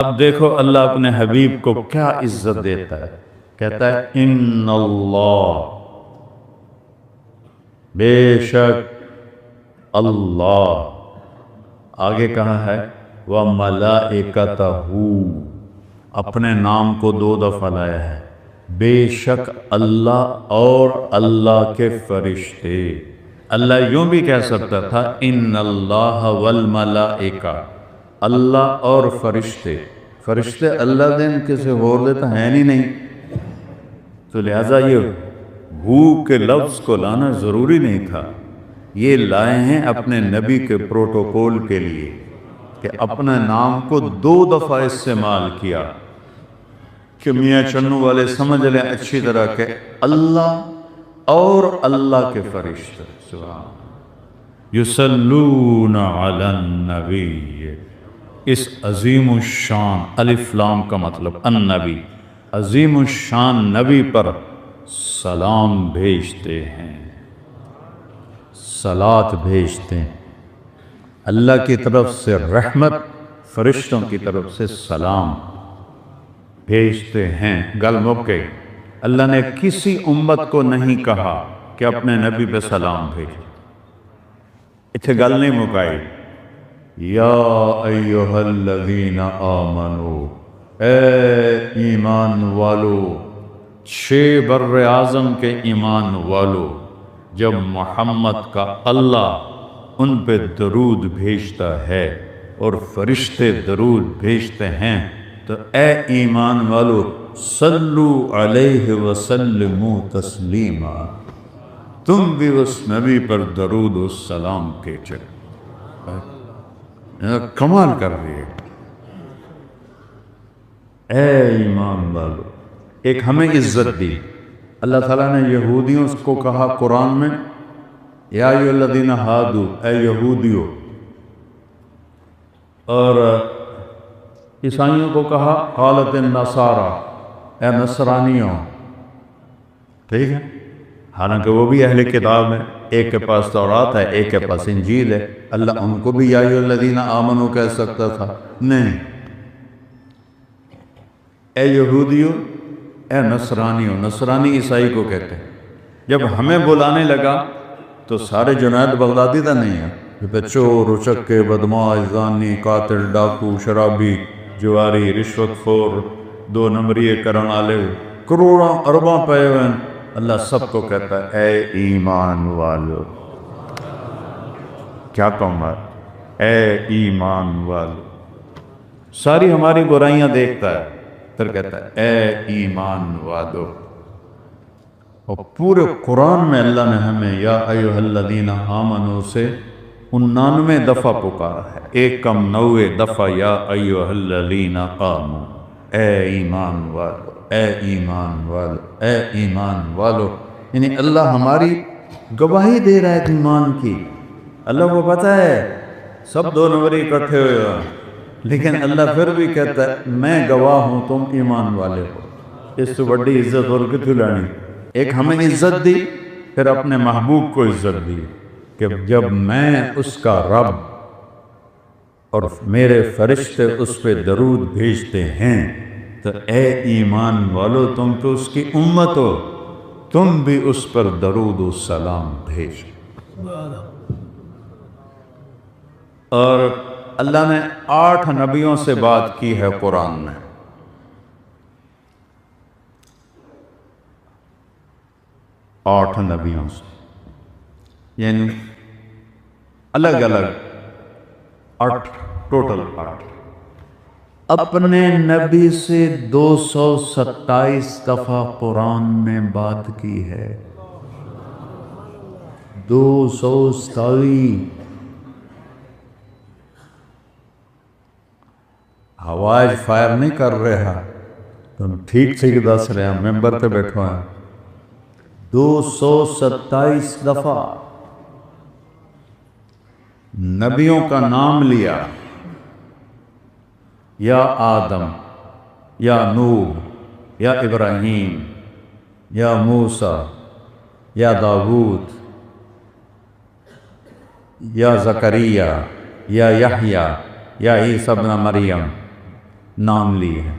اب دیکھو اللہ اپنے حبیب کو کیا عزت دیتا ہے، کہتا ہے ان اللہ، بے شک اللہ، آگے کہا ہے وَمَلَائِكَتَهُ، اپنے نام کو 2 دفعہ لایا ہے، بے شک اللہ اور اللہ کے فرشتے۔ اللہ یوں بھی کہہ سکتا تھا ان اللہ والملائکہ، اللہ اور فرشتے، فرشتے اللہ دین کسی اور دیتا ہے نہیں، تو لہٰذا یہ ہو کے لفظ کو لانا ضروری نہیں تھا، یہ لائے ہیں اپنے نبی کے پروٹوکول کے لیے کہ اپنے نام کو 2 دفعہ استعمال کیا کہ میاں چنو والے سمجھ لیں اچھی طرح کہ اللہ اور اللہ کے فرشتے سبحان یصلون علی النبی، اس عظیم الشان الف لام کا مطلب النبی، عظیم الشان نبی پر سلام بھیجتے ہیں، صلات بھیجتے ہیں، اللہ کی طرف سے رحمت، فرشتوں کی طرف سے سلام بھیجتے ہیں۔ گل مکے، اللہ نے کسی امت کو نہیں کہا کہ اپنے نبی پہ سلام بھیجے، اتھے گل نہیں مکائی۔ یا ایہا الذین آمنو، اے ایمان والو، 6 بر اعظم کے ایمان والو، جب محمد کا اللہ ان پہ درود بھیجتا ہے اور فرشتے درود بھیجتے ہیں تو اے ایمان والو صلو علیہ وسلموا تسلیما، تم بھی اس نبی پر درود و سلام کے چلے۔ کمال کر رہی ہے اے ایمان والو، ایک ہمیں عزت دی۔ اللہ تعالیٰ نے یہودیوں کو کہا قرآن میں یا ایھا الذین ہادو، اے یہودیوں، اور عیسائیوں کو کہا قالت النصارى، اے نصرانیوں، ٹھیک ہے، حالانکہ وہ بھی اہل کتاب ہے، ایک کے پاس تورات ہے ایک کے پاس انجیل ہے، اللہ ان کو بھی یا ایھا الذین آمنو کہہ سکتا تھا، نہیں، اے یہودیوں، اے نصرانیوں، نصرانی عیسائی کو کہتے ہیں۔ جب ہمیں بلانے لگا تو سارے جنید بغدادی تھا نہیں ہے، چور، اچکے، بدماش، زانی، قاتل، ڈاکو، شرابی، جواری، رشوت خور، 2 نمبریے کرن والے، کروڑاں ارباں پے ہوئے، اللہ سب کو کہتا ہے اے ایمان والو، کیا کہوں گا، اے ایمان والو، ساری ہماری برائیاں دیکھتا ہے پھر کہتا ہے اے ایمان والو۔ اور پورے قرآن میں اللہ نے ہمیں یا ایھا الذین آمنو سے 99 دفعہ پکارا ہے، ایک کم 90 دفعہ یا ایھا الذین آمنو، اے ایمان والو، اے ایمان والو، اے ایمان والو، یعنی اللہ ہماری گواہی دے رہا ہے ایمان کی۔ اللہ کو پتہ ہے سب 2 نمبری اکٹھے ہوئے ہیں، لیکن اللہ پھر بھی کہتا ہے میں گواہ ہوں تم ایمان والے ہو۔ اس سے بڑی عزت اور کتنی لانی؟ ایک ہمیں عزت دی، پھر اپنے محبوب کو عزت دی کہ جب میں اس کا رب اور میرے فرشتے اس پہ درود بھیجتے ہیں تو اے ایمان والو تم تو اس کی امت ہو، تم بھی اس پر درود و سلام بھیجو۔ اور اللہ نے 8 نبیوں سے بات کی ہے قرآن میں، 8 نبیوں سے، یعنی الگ الگ 8، ٹوٹل 8۔ اپنے نبی سے 227 دفعہ قرآن میں بات کی ہے، 227۔ ہوائج فائر نہیں کر رہا، تم ٹھیک ٹھیک دس رہے ہیں، ممبر پہ بیٹھو ہیں۔ 227 دفعہ نبیوں کا نام لیا، یا آدم، یا نوح، یا ابراہیم، یا موسیٰ، یا داؤد، یا زکریا، یا یحییٰ، یا عیسیٰ ابن مریم، نام لیے ہیں،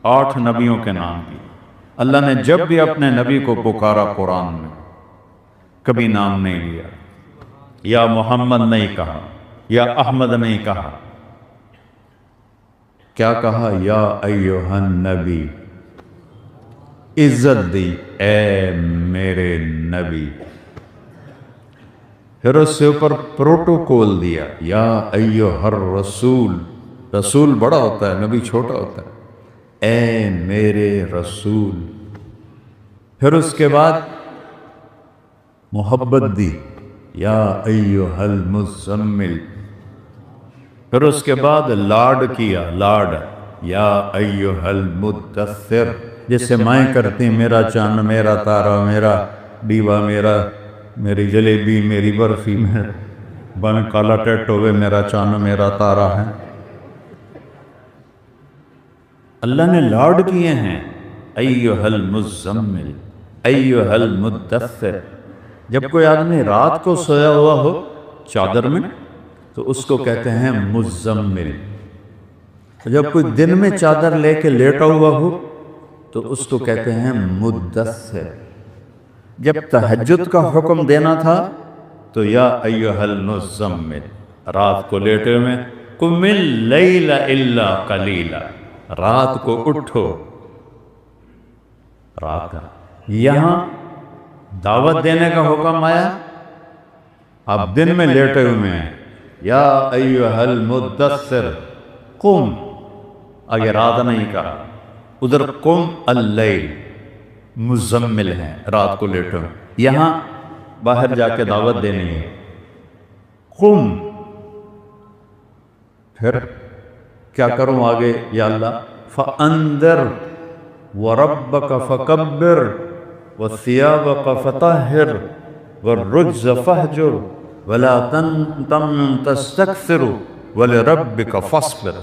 8 نبیوں کے نام لیے۔ اللہ نے جب بھی اپنے نبی کو پکارا قرآن میں کبھی نام نہیں لیا، یا محمد نہیں کہا، یا احمد نہیں کہا، کیا کہا؟ یا ایھا النبی، عزت دی، اے میرے نبی۔ پھر اس سے اوپر پروٹوکول دیا، یا ایھا الرسول، رسول بڑا ہوتا ہے، نبی چھوٹا ہوتا ہے، اے میرے رسول۔ پھر اس کے بعد محبت دی، یا ایھا المزمل۔ پھر اس کے بعد لاڈ کیا، لاڈ، یا ایھا المدثر، جسے مائیں کرتی ہیں، میرا چاند، میرا تارا، میرا دیوا، میری جلیبی، میری برفی، میں کالا ٹیٹ ہوئے، میرا چاند میرا تارا ہے۔ اللہ نے لاڈ کیے ہیں، ایھا المزمل، ایھا المدثر۔ جب کوئی آدمی رات کو سویا ہوا ہو چادر میں تو اس کو کہتے ہیں مزمل۔ جب کوئی دن میں چادر لے کے لیٹا ہوا ہو تو اس کو کہتے ہیں مدثر۔ جب تہجد کا حکم دینا تھا تو یا ایھا المزمل، رات کو لیٹے میں، قم اللیل الا قلیلا، رات کو اٹھو، رات کا۔ یہاں دعوت دینے کا حکم آیا، آپ دن میں لیٹے ہوئے ہیں، یا ایھا المدثر قم، آگے رات نہیں کہا، ادھر قم اللیل، مزمل ہیں، رات کو لیٹے ہوئے۔ یہاں باہر جا کے دعوت دینی ہے، قم۔ پھر کیا کروں آگے؟ یا اللہ، فَأَنذِرْ وَرَبَّكَ فَكَبِّرْ وَثِيَابَكَ فَطَهِّرْ وَالرُّجْزَ فَاهْجُرْ وَلَا تَمْنُنْ تَسْتَكْثِرْ وَلِرَبِّكَ فَاصْبِرْ۔